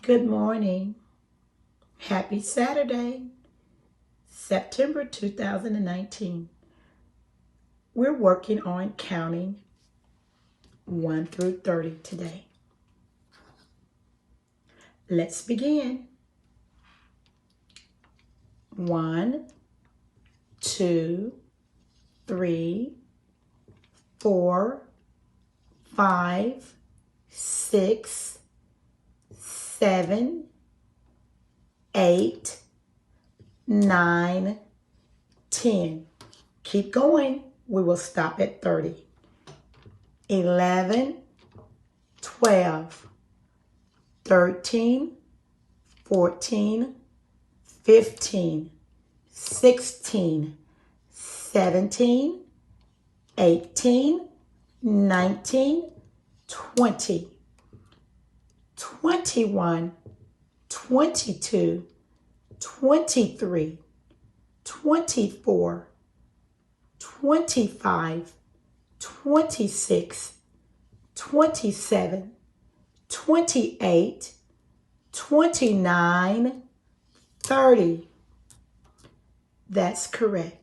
Good morning. Happy Saturday, September 2019. We're working on counting 1 through 30 today. Let's begin. 1, 2, 3, 4, 5, 6, 7, 8, 9, 10. Keep going. We will stop at 30. 11, 12, 13, 14, 15, 16, 17, 18, 19, 20, 21, 22, 23, 24, 25, 26, 27, 28, 29, 30. That's correct.